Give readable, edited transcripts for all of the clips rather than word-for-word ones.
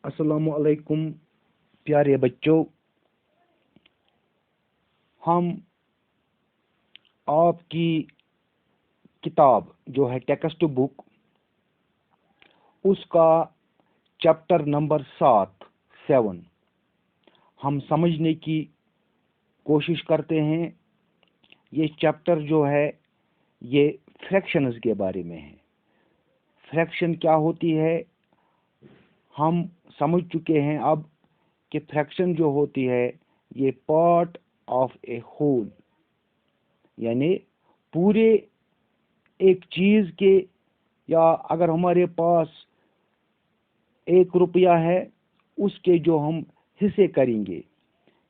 अस्सलामु अलैकुम प्यारे बच्चों, हम आपकी किताब जो है टेक्स्ट बुक उसका चैप्टर नंबर 7 हम समझने की कोशिश करते हैं। ये चैप्टर जो है ये फ्रैक्शंस के बारे में है। फ्रैक्शन क्या होती है हम समझ चुके हैं अब कि फ्रैक्शन जो होती है ये पार्ट ऑफ ए होल, यानी पूरे एक चीज के, या अगर हमारे पास 1 रुपया है उसके जो हम हिस्से करेंगे,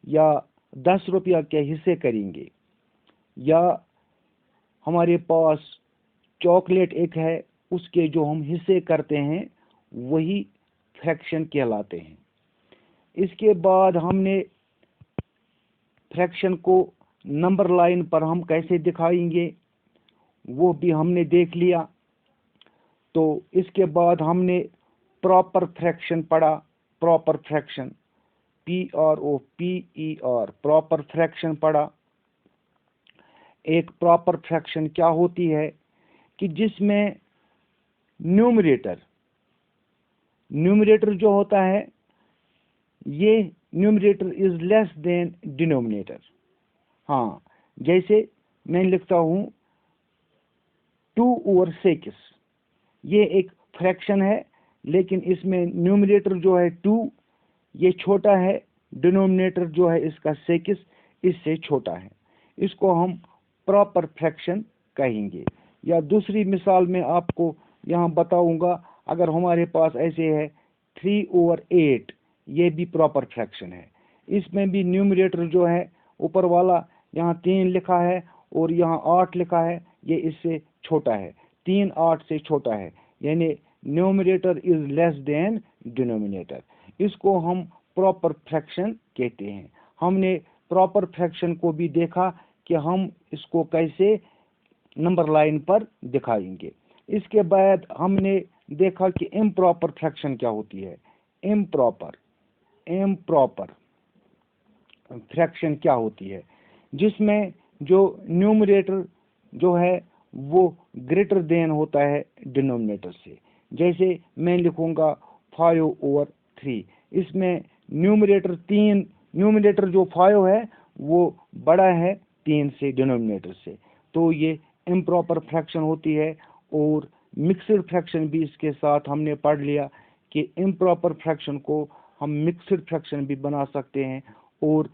या 10 रुपया के हिस्से करेंगे, या हमारे पास चॉकलेट एक है उसके जो हम हिस्से करते हैं वही फ्रैक्शन कहलाते हैं। इसके बाद हमने फ्रैक्शन को नंबर लाइन पर हम कैसे दिखाएंगे वो भी हमने देख लिया। तो इसके बाद हमने प्रॉपर फ्रैक्शन पढ़ा। Proper fraction PROPER proper fraction पढ़ा। एक प्रॉपर फ्रैक्शन क्या होती है कि जिसमें न्यूमरेटर जो होता है ये numerator is less than denominator. हाँ, जैसे मैं लिखता हूँ 2/6, ये एक फ्रैक्शन है, लेकिन इसमें न्यूमरेटर जो है 2 ये छोटा है, डिनोमिनेटर जो है इसका 6 इससे छोटा है। इसको हम प्रॉपर फ्रैक्शन कहेंगे। या दूसरी मिसाल में आपको यहाँ बताऊंगा, अगर हमारे पास ऐसे है 3/8, ये भी प्रॉपर फ्रैक्शन है। इसमें भी न्यूमरेटर जो है ऊपर वाला यहाँ 3 लिखा है और यहाँ 8 लिखा है, ये इससे छोटा है, 3 8 से छोटा है, यानी numerator is less than denominator. इसको हम प्रॉपर फ्रैक्शन कहते हैं। हमने प्रॉपर फ्रैक्शन को भी देखा कि हम इसको कैसे नंबर लाइन पर दिखाएंगे। इसके बाद हमने देखा कि इम्प्रॉपर फ्रैक्शन क्या होती है। इम्प्रॉपर फ्रैक्शन क्या होती है जिसमें जो न्यूमरेटर जो है वो ग्रेटर देन होता है डिनोमिनेटर से। जैसे मैं लिखूंगा 5/3, इसमें न्यूमरेटर जो 5 है वो बड़ा है 3 से डिनोमिनेटर से, तो ये इम्प्रॉपर फ्रैक्शन होती है। और मिक्सड फ्रैक्शन भी इसके साथ हमने पढ़ लिया कि इम्प्रॉपर फ्रैक्शन को हम मिक्सड फ्रैक्शन भी बना सकते हैं और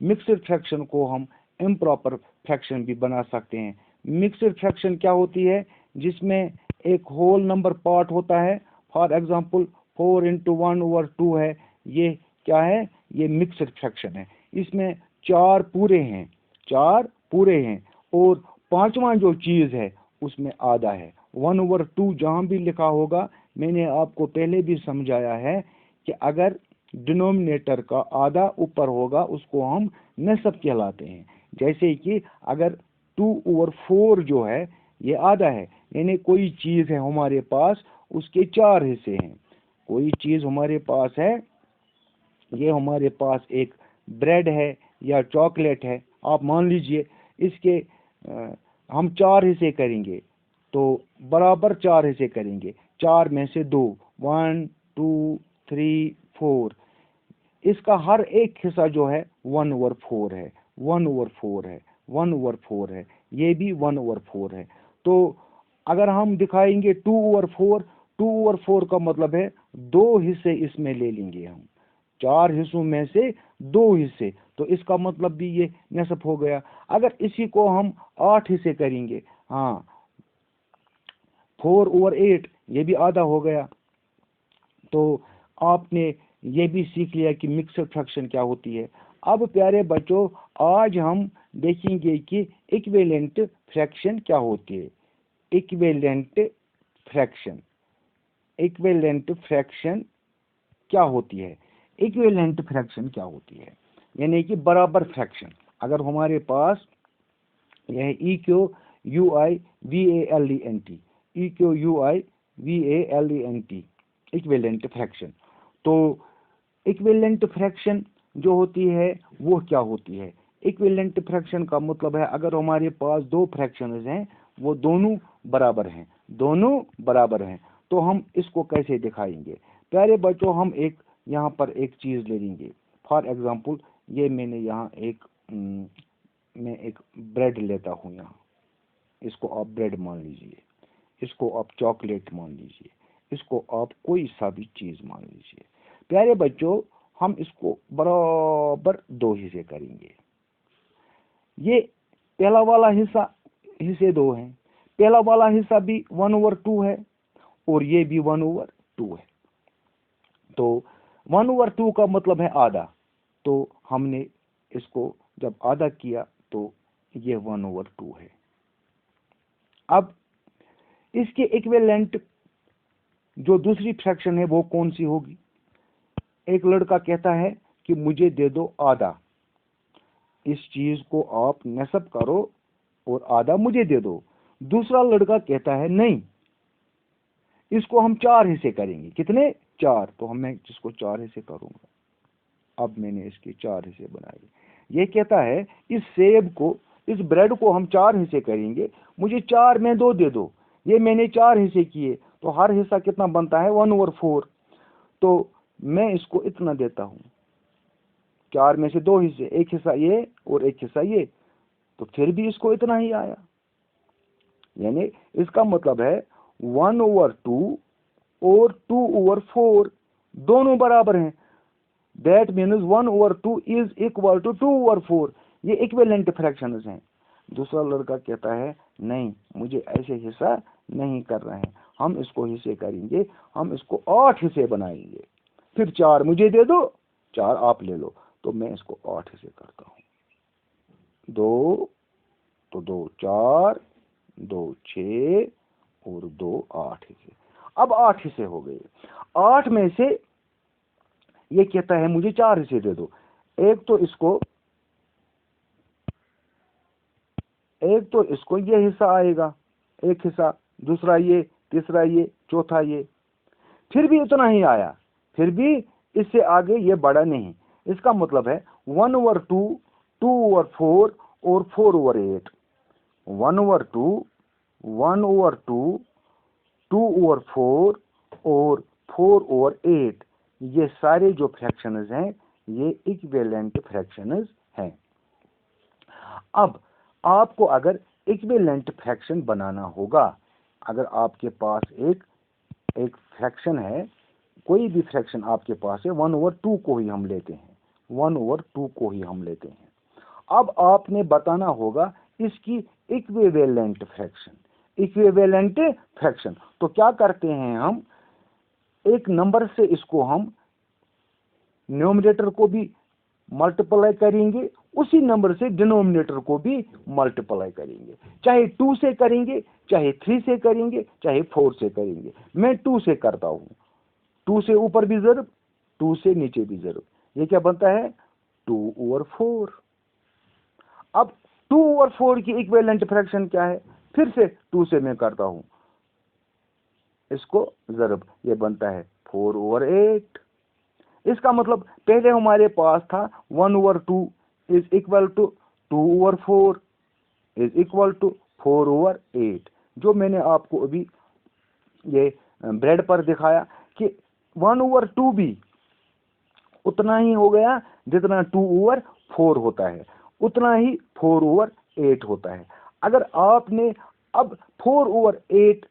मिक्सड फ्रैक्शन को हम इम्प्रॉपर फ्रैक्शन भी बना सकते हैं। मिक्सड फ्रैक्शन क्या होती है जिसमें एक होल नंबर पार्ट होता है। फॉर एग्जांपल 4/1/2 है, ये क्या है, ये मिक्सड फ्रैक्शन है। इसमें 4 पूरे हैं और 5वां जो चीज है उसमें आधा है। 1/2 जहां भी लिखा होगा, मैंने आपको पहले भी समझाया है कि अगर डिनोमिनेटर का आधा ऊपर होगा उसको हम नस्ब कहलाते हैं। जैसे कि अगर 2/4 जो है ये आधा है, यानी कोई चीज है हमारे पास उसके 4 हिस्से हैं। कोई चीज हमारे पास है, ये हमारे पास एक ब्रेड है या चॉकलेट है, आप मान लीजिए इसके हम 4 हिस्से करेंगे, तो बराबर 4 हिस्से करेंगे। 4 में से 2, 1 2 3 4, इसका हर एक हिस्सा जो है 1/4 है, 1/4 है, ये भी 1/4 है। तो अगर हम दिखाएंगे 2/4 का मतलब है 2 हिस्से इसमें ले लेंगे हम, 4 हिस्सों में से 2 हिस्से, तो इसका मतलब भी ये नस्ब हो गया। अगर इसी को हम 8 हिस्से करेंगे, हाँ 4/8, ये भी आधा हो गया। तो आपने ये भी सीख लिया कि मिक्सड फ्रैक्शन क्या होती है। अब प्यारे बच्चों, आज हम देखेंगे कि इक्विवेलेंट फ्रैक्शन क्या होती है। इक्विवेलेंट फ्रैक्शन क्या होती है। इक्विवेलेंट फ्रैक्शन क्या होती है, यानी कि बराबर फ्रैक्शन। अगर हमारे पास यह EQUIVALENT इक्विवेलेंट फ्रैक्शन, तो इक्विवेलेंट फ्रैक्शन जो होती है वो क्या होती है? इक्विवेलेंट फ्रैक्शन का मतलब है अगर हमारे पास दो फ्रैक्शंस हैं, वो दोनों बराबर हैं, दोनों बराबर हैं, तो हम इसको कैसे दिखाएंगे? प्यारे बच्चों, हम एक यहाँ पर एक चीज ले लेंगे। फॉर एग्जाम्पल, ये मैंने यहाँ मैं एक ब्रेड लेता हूँ यहाँ, इसको आप ब्रेड मान लीजिए, इसको आप चॉकलेट मान लीजिए, इसको आप कोई सा भी चीज मान लीजिए। प्यारे बच्चों, हम इसको बराबर दो हिस्से करेंगे। ये पहला वाला हिस्से दो हैं, पहला वाला हिस्सा भी 1/2 है और ये भी 1/2 है। तो 1/2 का मतलब है आधा, तो हमने इसको जब आधा किया तो ये 1/2 है। अब इसके इक्विवेलेंट जो दूसरी फ्रैक्शन है वो कौन सी होगी? एक लड़का कहता है कि मुझे दे दो आधा, इस चीज को आप नस्ब करो और आधा मुझे दे दो। दूसरा लड़का कहता है नहीं, इसको हम 4 हिस्से करेंगे। कितने? 4। तो मैं जिसको 4 हिस्से करूंगा। अब मैंने इसके 4 हिस्से बनाए। ये कहता है इस सेब को, इस ब्रेड को हम 4 हिस्से करेंगे, मुझे 4 में 2 दे दो। ये मैंने 4 हिस्से किए, तो हर हिस्सा कितना बनता है? 1/4। तो मैं इसको इतना देता हूं, 4 में से 2 हिस्से, एक हिस्सा ये और एक हिस्सा ये, तो फिर भी इसको इतना ही आया। यानी इसका मतलब है 1/2 और 2/4 दोनों बराबर हैं। That means 1/2 is equal to 2/4। ये इक्विवेलेंट फ्रैक्शंस हैं। दूसरा लड़का कहता है नहीं, मुझे ऐसे हिस्सा नहीं करना है, हम इसको हिस्से करेंगे, हम इसको 8 हिस्से बनाएंगे। फिर 4 मुझे दे दो, 4 आप ले लो। तो मैं इसको 8 हिस्से करता हूँ। 2 तो 2 4, 2 6 और 2 8 हिस्से। अब 8 हिस्से हो गए। 8 में से ये कहता है मुझे 4 हिस्से दे दो। एक तो इसको ये हिस्सा आएगा, एक हिस्सा, दूसरा ये, तीसरा ये, चौथा ये। फिर भी उतना ही आया, फिर भी इससे आगे ये बड़ा नहीं। इसका मतलब है 1/2, 2/4 और 4/8। 1/2, 1/2, 2/4 और 4/8, ये सारे जो फ्रैक्शंस हैं ये इक्विवेलेंट फ्रैक्शंस हैं। अब आपको अगर इक्विवेलेंट फ्रैक्शन बनाना होगा, अगर आपके पास एक फ्रैक्शन है, कोई भी फ्रैक्शन आपके पास है, 1/2 को ही हम लेते हैं, 1/2 को ही हम लेते हैं। अब आपने बताना होगा इसकी इक्विवेलेंट फ्रैक्शन। इक्विवेलेंट फ्रैक्शन तो क्या करते हैं हम, एक नंबर से इसको हम न्यूमरेटर को भी मल्टीप्लाई करेंगे, उसी नंबर से डिनोमिनेटर को भी मल्टीप्लाई करेंगे। चाहे 2 से करेंगे, चाहे 3 से करेंगे, चाहे 4 से करेंगे। मैं 2 से करता हूं, 2 से ऊपर भी ज़रब, 2 से नीचे भी ज़रब। ये क्या बनता है? 2/4। अब 2/4 की इक्विवेलेंट फ्रैक्शन क्या है? फिर से 2 से मैं करता हूं, इसको ज़रब, ये बनता है 4/8। इसका मतलब पहले हमारे पास था 1/2 is equal to 2/4 is equal to 4/8। जो मैंने आपको अभी ये ब्रेड पर दिखाया कि 1/2 भी उतना ही हो गया जितना 2/4 होता है, उतना ही 4/8 होता है। अगर आपने अब 4/8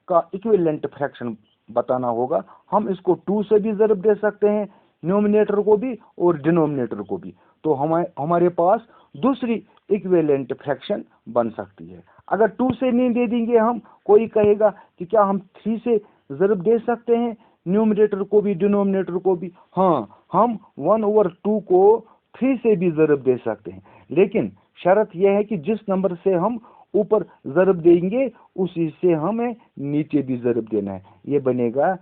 का इक्विवेलेंट फ्रैक्शन बताना होगा, हम इसको 2 से भी ज़रब दे सकते हैं, न्यूमरेटर को भी और डिनोमिनेटर को भी, तो हमारे पास दूसरी इक्विवेलेंट फ्रैक्शन बन सकती है। अगर 2 से नहीं दे देंगे हम, कोई कहेगा कि क्या हम 3 से ज़रब दे सकते हैं, न्यूमरेटर को भी डिनोमिनेटर को भी? हाँ, हम 1/2 को 3 से भी ज़रब दे सकते हैं, लेकिन शर्त यह है कि जिस नंबर से हम ऊपर ज़रब देंगे उसी से हमें नीचे भी ज़रब देना है। ये बनेगा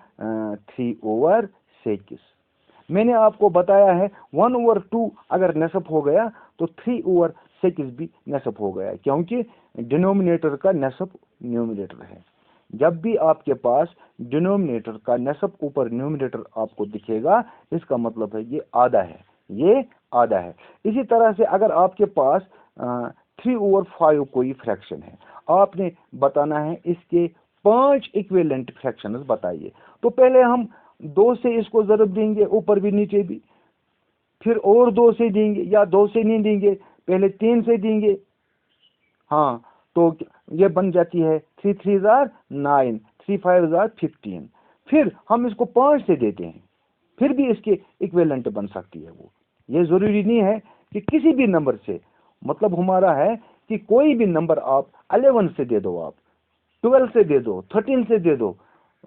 3/6। मैंने आपको बताया है 1/2 अगर नस्ब हो गया तो 3/6 भी नस्ब हो गया, क्योंकि डिनोमिनेटर का नस्ब न्यूमरेटर है। जब भी आपके पास डिनोमिनेटर का नेसब ऊपर न्यूमरेटर आपको दिखेगा, इसका मतलब है ये आधा है, ये आधा है। इसी तरह से अगर आपके पास 3/5 कोई फ्रैक्शन है, आपने बताना है इसके 5 इक्विवेलेंट फ्रैक्शंस बताइए। तो पहले हम 2 से इसको ज़रब देंगे, ऊपर भी नीचे भी, फिर और 2 से देंगे, या 2 से नहीं देंगे, पहले 3 से देंगे। हाँ, तो ये बन जाती है 3 3 जार 9, 3 5 जार 15। फिर हम इसको 5 से देते हैं, फिर भी इसके इक्विवेलेंट बन सकती है वो। ये जरूरी नहीं है कि किसी भी नंबर से, मतलब हमारा है कि कोई भी नंबर आप 11 से दे दो, आप 12 से दे दो, 13 से दे दो,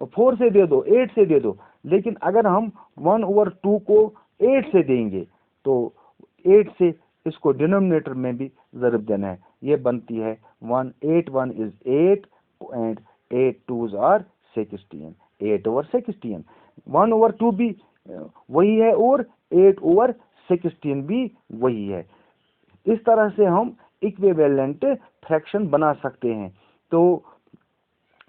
4 से दे दो, 8 से दे दो, लेकिन अगर हम 1/2 को 8 से देंगे तो 8 से इसको डिनोमिनेटर में भी ज़रब देना है। ये बनती है 1 8 1 is 8 and 8 2s are 16, 8/16। 1/2 भी वही है और 8/16 भी वही है। इस तरह से हम इक्विवेलेंट फ्रैक्शन बना सकते हैं। तो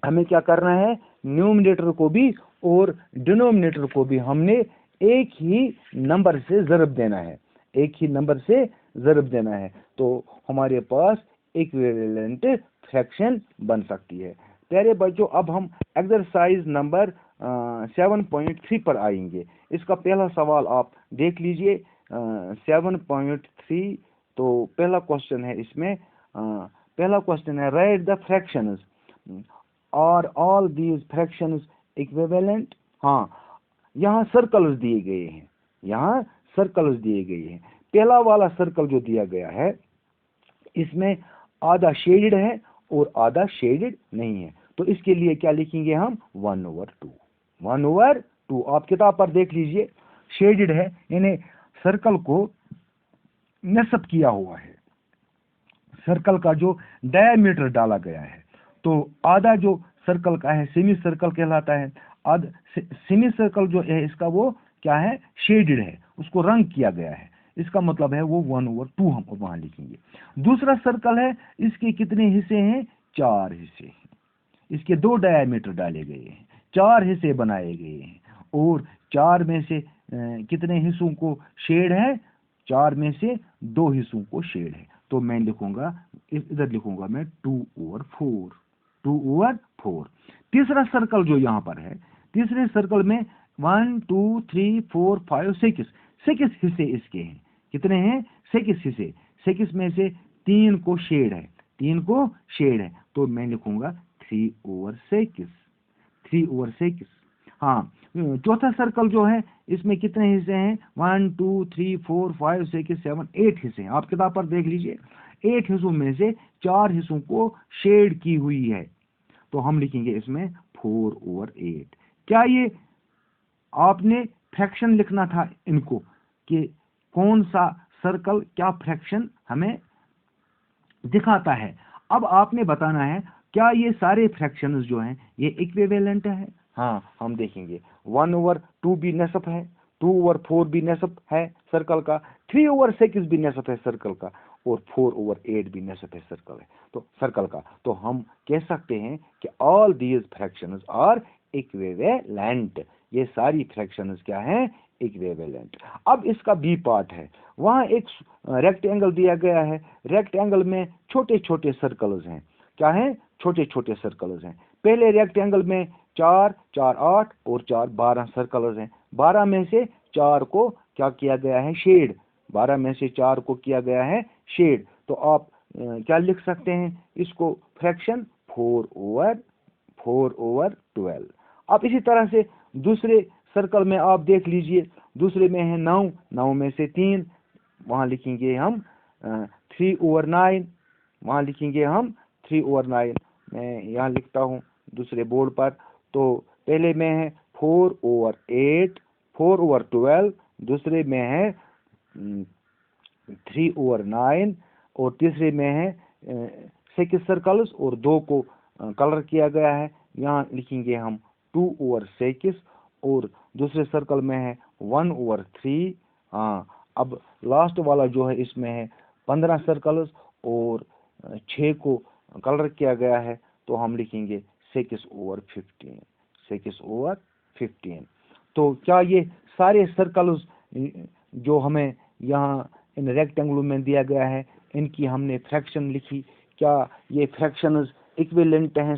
हमें क्या करना है, न्यूमरेटर को भी और डिनोमिनेटर को भी हमने एक ही नंबर से ज़रब देना है, एक ही नंबर से ज़रब देना है, तो हमारे पास इक्विवेलेंट फ्रैक्शन बन सकती है। प्यारे बच्चों, अब हम एक्सरसाइज नंबर 7.3 पर आएंगे। इसका पहला सवाल आप देख लीजिए, 7.3। तो पहला क्वेश्चन है इसमें, पहला क्वेश्चन है right the fractions, are all these fractions equivalent. हाँ, यहाँ सर्कल्स दिए गए हैं, यहाँ सर्कल्स दिए गए हैं। पहला वाला सर्कल जो दिया गया है इसमें आधा शेडेड है और आधा शेडेड नहीं है, तो इसके लिए क्या लिखेंगे हम, 1/2। 1/2 आप किताब पर देख लीजिए, शेडेड है यानी सर्कल को नस्ब किया हुआ है, सर्कल का जो डायमीटर डाला गया है। तो आधा जो सर्कल का है सेमी सर्कल कहलाता है, आधा सेमी सर्कल जो है इसका वो क्या है, शेडेड है, उसको रंग किया गया है, इसका मतलब है वो 1/2 हम वहां लिखेंगे। दूसरा सर्कल है, इसके कितने हिस्से हैं, 4 हिस्से हैं, इसके 2 डायमीटर डाले गए हैं, 4 हिस्से बनाए गए हैं, और 4 में से कितने हिस्सों को शेड है, 4 में से 2 हिस्सों को शेड है। तो मैं लिखूंगा, इधर लिखूंगा मैं 2/4, 2/4। तीसरा सर्कल जो यहाँ पर है, तीसरे सर्कल में 1 2 3 4 5 6 हिस्से इसके हैं, कितने हैं, 6 हिस्से। 6 में से 3 को शेड है, 3 को शेड है, तो मैं लिखूंगा 3/6, 3/6। हाँ, चौथा सर्कल जो है इसमें कितने हिस्से हैं, 1 2 3 4 5 6 7 8 हिस्से हैं, आप किताब पर देख लीजिए। 8 हिस्सों में से 4 हिस्सों को शेड की हुई है, तो हम लिखेंगे इसमें 4/8। क्या ये आपने फ्रैक्शन लिखना था इनको, कि कौन सा सर्कल क्या फ्रैक्शन हमें दिखाता है। अब आपने बताना है क्या ये सारे फ्रैक्शंस जो हैं ये इक्विवेलेंट है। हाँ, हम देखेंगे 1/2 भी नस्ब है, 2/4 भी नस्ब है सर्कल का, 3/6 भी नस्ब है सर्कल का, और 4/8 भी नस्ब है सर्कल का। तो हम कह सकते हैं कि all these fractions are equivalent, ये सारी फ्रैक्शंस क्या हैं, इक्विवेलेंट। अब इसका बी पार्ट है, वहाँ एक रेक्टेंगल दिया गया है, रेक्टेंगल में छोटे छोटे सर्कल्स हैं, क्या हैं, छोटे छोटे सर्कल्स हैं। पहले रेक्टेंगल में 4 4 8 और 4 12 सर्कल्स हैं। 12 में से 4 को क्या किया गया है, शेड, 12 में से 4 को किया गया है शेड। तो आप क्या लिख सकते हैं इसको, फ्रैक्शन 4/12। अब इसी तरह से दूसरे सर्कल में आप देख लीजिए, दूसरे में है 9, 9 में से 3, वहाँ लिखेंगे हम 3/9, वहाँ लिखेंगे हम 3/9। मैं यहाँ लिखता हूँ दूसरे बोर्ड पर। तो पहले में है 4/8, 4/12, दूसरे में है 3/9, और तीसरे में है 6 सर्कल्स और 2 को कलर किया गया है, यहाँ लिखेंगे हम 2/6, और दूसरे सर्कल में है 1/3। हाँ, अब लास्ट वाला जो है इसमें है 15 सर्कल्स और 6 को कलर किया गया है, तो हम लिखेंगे 6/15, 6/15। तो क्या ये सारे सर्कल्स जो हमें यहाँ इन रेक्टेंगलों में दिया गया है, इनकी हमने फ्रैक्शन लिखी? क्या ये फ्रैक्शंस इक्विवेलेंट हैं?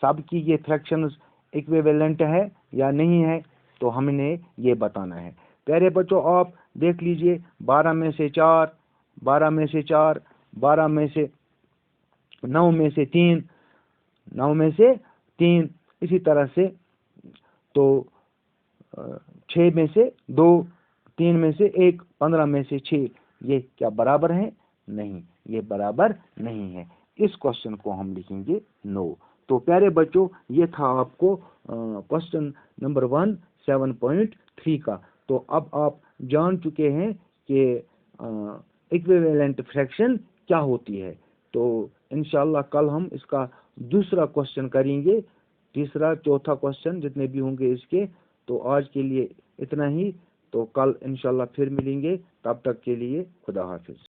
सबकी ये फ्रैक्शंस इक्विवेलेंट है या नहीं है? तो हमने ये बताना है। प्यारे बच्चों, आप देख लीजिए, 12 में से 4, 12 में से 4, 12 में से 9 में से 3, 9 में से 3, इसी तरह से तो 6 में से 2, 3 में से 1, 15 में से 6, ये क्या बराबर हैं? नहीं, ये बराबर नहीं है। इस क्वेश्चन को हम लिखेंगे नो। तो प्यारे बच्चों, ये था आपको क्वेश्चन नंबर 1 7.3 का। तो अब आप जान चुके हैं कि इक्विवेलेंट फ्रैक्शन क्या होती है। तो इंशाल्लाह कल हम इसका दूसरा क्वेश्चन करेंगे, तीसरा चौथा क्वेश्चन जितने भी होंगे इसके। तो आज के लिए इतना ही। तो कल इंशाल्लाह फिर मिलेंगे। तब तक के लिए खुदा हाफिज।